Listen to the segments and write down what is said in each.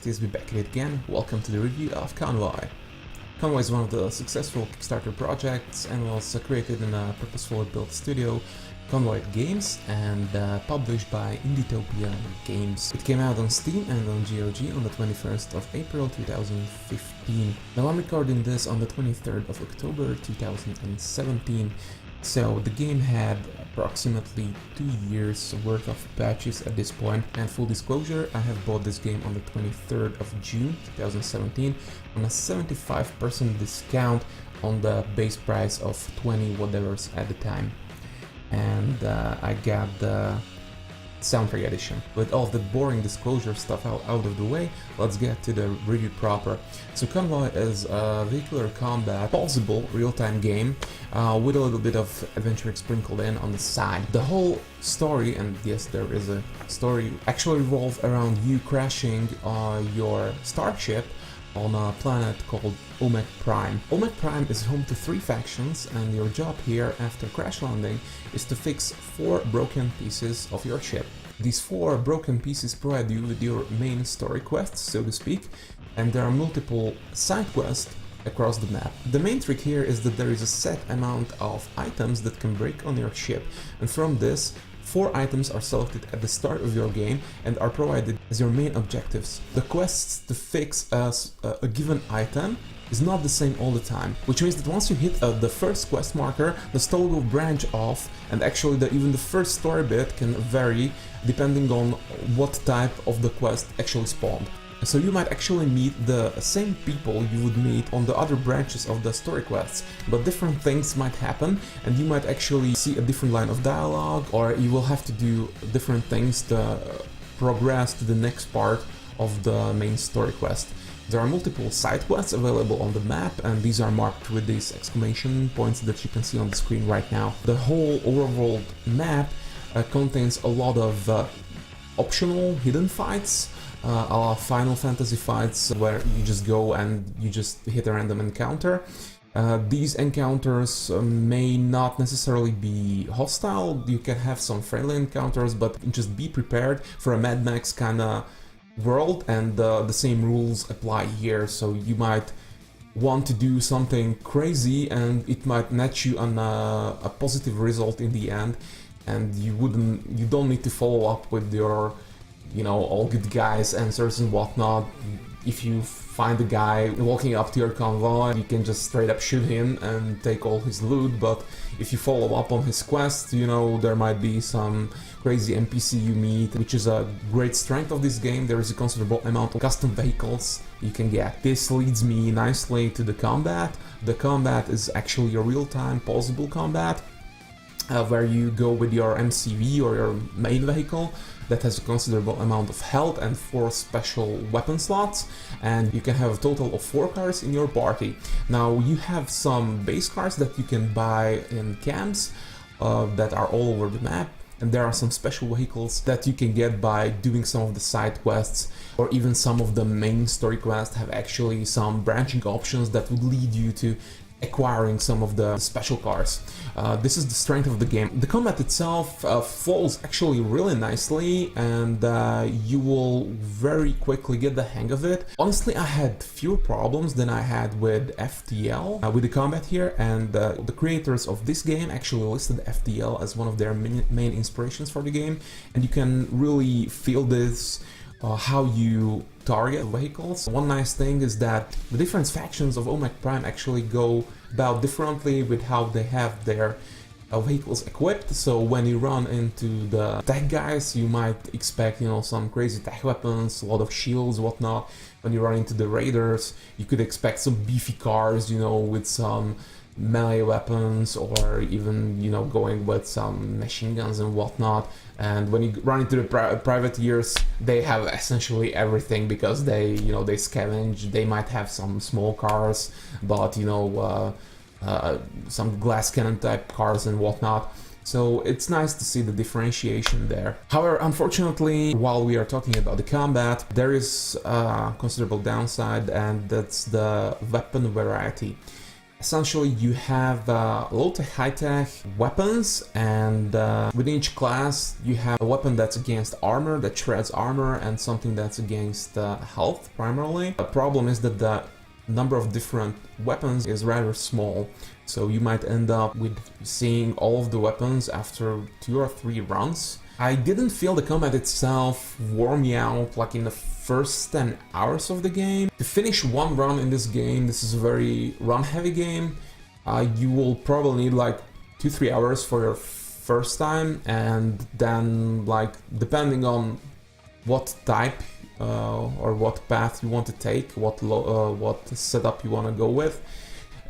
TSB back at it again. Welcome to the review of Convoy. Convoy is one of the successful Kickstarter projects and was created in a purposefully built studio, Convoy Games, and published by Indietopia Games. It came out on Steam and on GOG on the 21st of April 2015. Now I'm recording this on the 23rd of October 2017. So the game had approximately 2 years worth of patches at this point, and full disclosure, I have bought this game on the 23rd of June 2017 on a 75% discount on the base price of 20 whatevers at the time, and I got the soundtrack edition. With all of the boring disclosure stuff out of the way, let's get to the review proper. So Convoy is a vehicular combat, possible real-time game with a little bit of adventure sprinkled in on the side. The whole story, and yes, there is a story, actually revolves around you crashing your starship on a planet called Omega Prime. Omega Prime is home to 3 factions, and your job here after crash landing is to fix 4 broken pieces of your ship. These 4 broken pieces provide you with your main story quests, so to speak, and there are multiple side quests across the map. The main trick here is that there is a set amount of items that can break on your ship, and from this 4 items are selected at the start of your game and are provided as your main objectives. The quests to fix a given item is not the same all the time, which means that once you hit the first quest marker, the story will branch off, and actually even the first story bit can vary depending on what type of the quest actually spawned. So you might actually meet the same people you would meet on the other branches of the story quests, but different things might happen, and you might actually see a different line of dialogue, or you will have to do different things to progress to the next part of the main story quest. There are multiple side quests available on the map, and these are marked with these exclamation points that you can see on the screen right now. The whole overworld map contains a lot of optional hidden fights, a la Final Fantasy fights, where you just go and you just hit a random encounter. These encounters may not necessarily be hostile. You can have some friendly encounters, but just be prepared for a Mad Max kinda world, and the same rules apply here. So you might want to do something crazy and it might net you on a positive result in the end, and you don't need to follow up with your, you know, all good guys answers and whatnot. If you find a guy walking up to your convoy, you can just straight up shoot him and take all his loot, but if you follow up on his quest, you know, there might be some crazy NPC you meet, which is a great strength of this game. There is a considerable amount of custom vehicles you can get. This leads me nicely to the combat. The combat is actually a real-time pausable combat, where you go with your MCV or your main vehicle that has a considerable amount of health and 4 special weapon slots, and you can have a total of 4 cars in your party. Now you have some base cars that you can buy in camps that are all over the map, and there are some special vehicles that you can get by doing some of the side quests, or even some of the main story quests have actually some branching options that would lead you to acquiring some of the special cars. This is the strength of the game. The combat itself flows actually really nicely, and you will very quickly get the hang of it. Honestly, I had fewer problems than I had with FTL with the combat here, and the creators of this game actually listed FTL as one of their main inspirations for the game, and you can really feel this how you target vehicles. One nice thing is that the different factions of Omega Prime actually go about differently with how they have their vehicles equipped. So when you run into the tech guys, you might expect, you know, some crazy tech weapons, a lot of shields, whatnot. When you run into the raiders, you could expect some beefy cars, you know, with some melee weapons, or even, you know, going with some machine guns and whatnot. And when you run into the privateers, they have essentially everything, because they, you know, they scavenge. They might have some small cars, but, you know, some glass cannon type cars and whatnot. So it's nice to see the differentiation there. However, unfortunately, while we are talking about the combat, there is a considerable downside, and that's the weapon variety. Essentially, you have low to high-tech weapons, and within each class, you have a weapon that's against armor, that shreds armor, and something that's against health, primarily. The problem is that the number of different weapons is rather small, so you might end up with seeing all of the weapons after 2 or 3 runs. I didn't feel the combat itself wore me out like in the first 10 hours of the game. To finish one run in this game, this is a very run-heavy game, you will probably need like 2-3 hours for your first time, and then, like, depending on what type or what path you want to take, what setup you want to go with,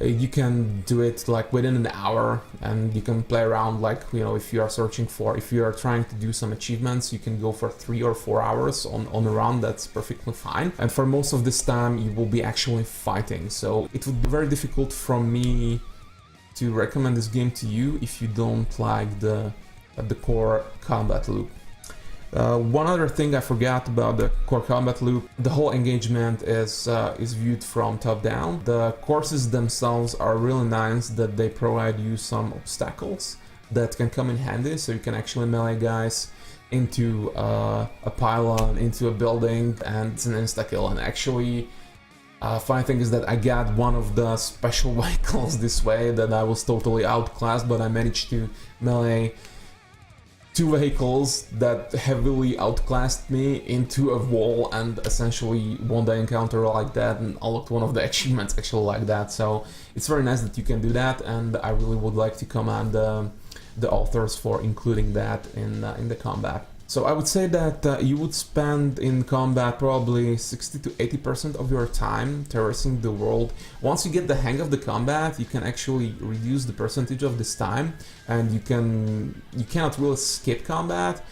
you can do it like within an hour, and you can play around, like, you know, if you are trying to do some achievements, you can go for 3 or 4 hours on a run. That's perfectly fine, and for most of this time you will be actually fighting, so it would be very difficult for me to recommend this game to you if you don't like the core combat loop. One other thing I forgot about the core combat loop: the whole engagement is viewed from top down. The courses themselves are really nice, that they provide you some obstacles that can come in handy, so you can actually melee guys into a pylon, into a building, and it's an insta-kill. And actually, funny thing is that I got one of the special vehicles this way, that I was totally outclassed, but I managed to melee 2 vehicles that heavily outclassed me into a wall, and essentially won the encounter like that, and unlocked one of the achievements actually like that. So it's very nice that you can do that, and I really would like to commend the authors for including that in the combat. So I would say that you would spend in combat probably 60 to 80% of your time traversing the world. Once you get the hang of the combat, you can actually reduce the percentage of this time, and you cannot really skip combat.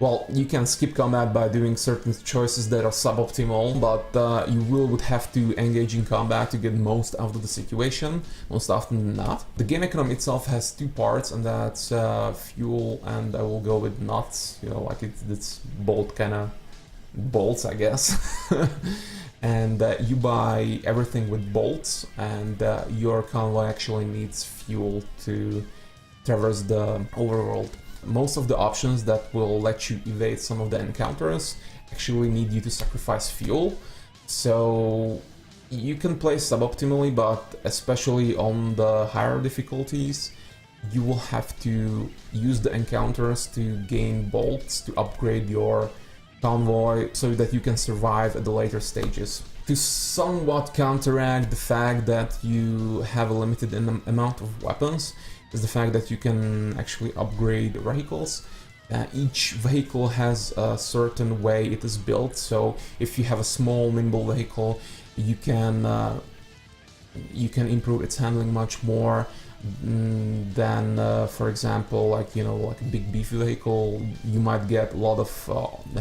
Well, you can skip combat by doing certain choices that are suboptimal, but you would have to engage in combat to get most out of the situation, most often than not. The game economy itself has 2 parts, and that's fuel, and I will go with nuts, you know, like it's both kind of bolts, I guess. And you buy everything with bolts, and your convoy actually needs fuel to traverse the overworld. Most of the options that will let you evade some of the encounters actually need you to sacrifice fuel, so you can play suboptimally, but especially on the higher difficulties, you will have to use the encounters to gain bolts to upgrade your convoy so that you can survive at the later stages. To somewhat counteract the fact that you have a limited amount of weapons is the fact that you can actually upgrade vehicles. Each vehicle has a certain way it is built, so if you have a small nimble vehicle, you can improve its handling much more than for example, like, you know, like a big beefy vehicle. You might get a lot of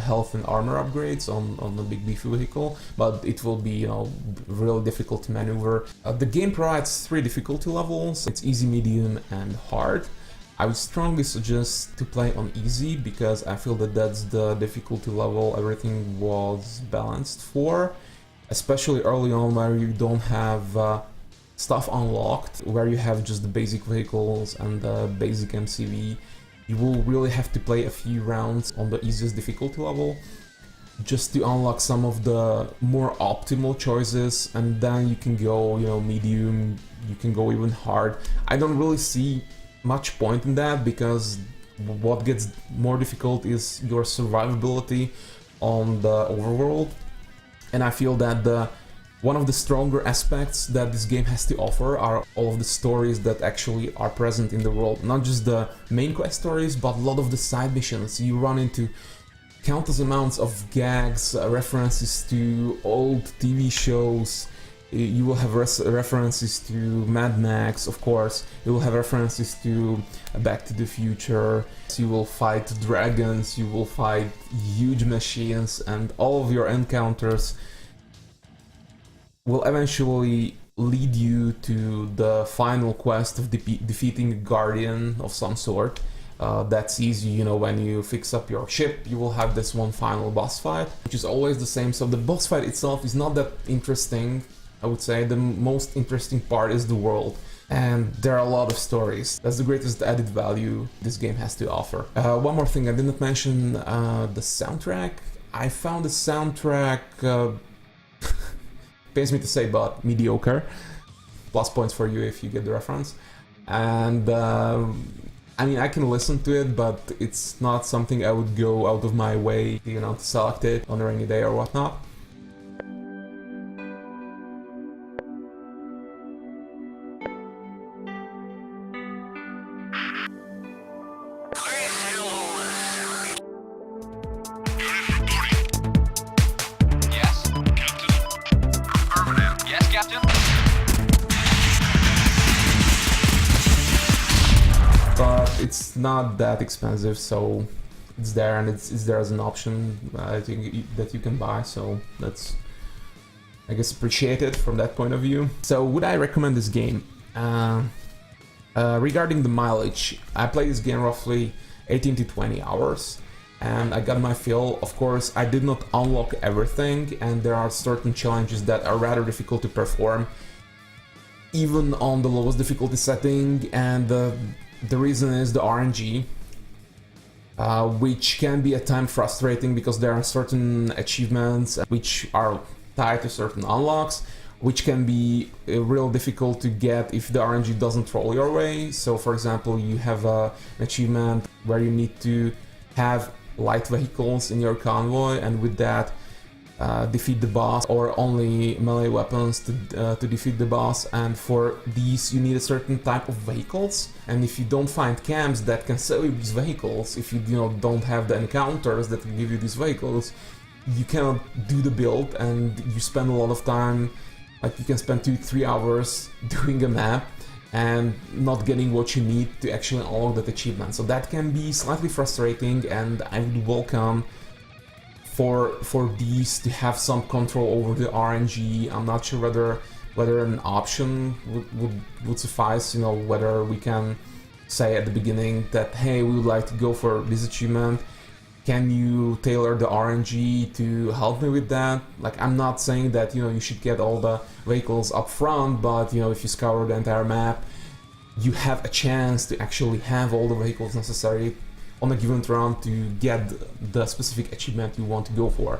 health and armor upgrades on the big beefy vehicle, but it will be, you know, really difficult to maneuver. The game provides 3 difficulty levels. It's easy, medium, and hard. I would strongly suggest to play on easy, because I feel that that's the difficulty level everything was balanced for, especially early on, where you don't have stuff unlocked, where you have just the basic vehicles and the basic MCV. You will really have to play a few rounds on the easiest difficulty level just to unlock some of the more optimal choices, and then you can go, you know, medium, you can go even hard. I don't really see much point in that, because what gets more difficult is your survivability on the overworld, and I feel that one of the stronger aspects that this game has to offer are all of the stories that actually are present in the world. Not just the main quest stories, but a lot of the side missions. You run into countless amounts of gags, references to old TV shows. You will have references to Mad Max, of course. You will have references to Back to the Future. You will fight dragons, you will fight huge machines, and all of your encounters will eventually lead you to the final quest of defeating a guardian of some sort. That's easy, you know, when you fix up your ship, you will have this one final boss fight, which is always the same. So the boss fight itself is not that interesting, I would say. The most interesting part is the world. and there are a lot of stories. That's the greatest added value this game has to offer. One more thing, I did not mention the soundtrack. I found the soundtrack, pains me to say, but mediocre. Plus points for you if you get the reference. And I mean, I can listen to it, but it's not something I would go out of my way, you know, to select it on a rainy day or whatnot. But it's not that expensive, so it's there, and it's there as an option that you can buy, so that's, I guess, appreciated from that point of view. So would I recommend this game? Regarding the mileage, I played this game roughly 18 to 20 hours, and I got my fill. Of course, I did not unlock everything, and there are certain challenges that are rather difficult to perform, even on the lowest difficulty setting, and the reason is the RNG, which can be at times frustrating because there are certain achievements which are tied to certain unlocks, which can be real difficult to get if the RNG doesn't roll your way. So for example, you have an achievement where you need to have light vehicles in your convoy, and with that defeat the boss, or only melee weapons to defeat the boss, and for these you need a certain type of vehicles, and if you don't find camps that can sell you these vehicles, if you don't have the encounters that will give you these vehicles, you cannot do the build, and you spend a lot of time, like you can spend 2-3 hours doing a map and not getting what you need to actually unlock that achievement. So that can be slightly frustrating, and I would welcome for these to have some control over the RNG. I'm not sure whether an option would suffice, you know, whether we can say at the beginning that, hey, we would like to go for this achievement, can you tailor the RNG to help me with that? Like, I'm not saying that, you know, you should get all the vehicles up front, but, you know, if you scour the entire map, you have a chance to actually have all the vehicles necessary on a given round to get the specific achievement you want to go for.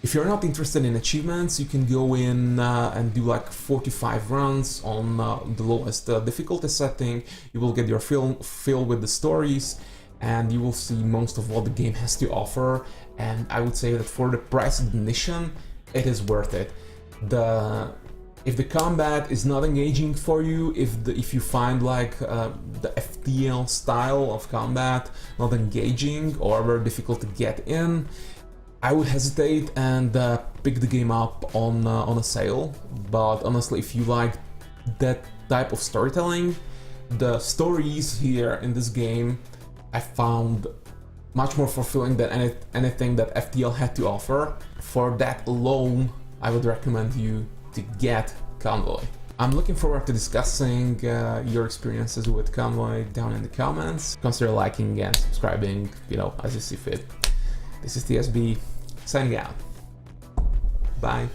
If you're not interested in achievements, you can go in and do like 45 runs on the lowest difficulty setting. You will get your fill with the stories, and you will see most of what the game has to offer. And I would say that for the price of admission, it is worth it. If the combat is not engaging for you, if you find like the FTL style of combat not engaging or very difficult to get in, I would hesitate and pick the game up on a sale. But honestly, if you like that type of storytelling, the stories here in this game I found much more fulfilling than anything that FTL had to offer. For that alone, I would recommend you to get Convoy. I'm looking forward to discussing your experiences with Convoy down in the comments. Consider liking and subscribing, you know, as you see fit. This is TSB, signing out. Bye.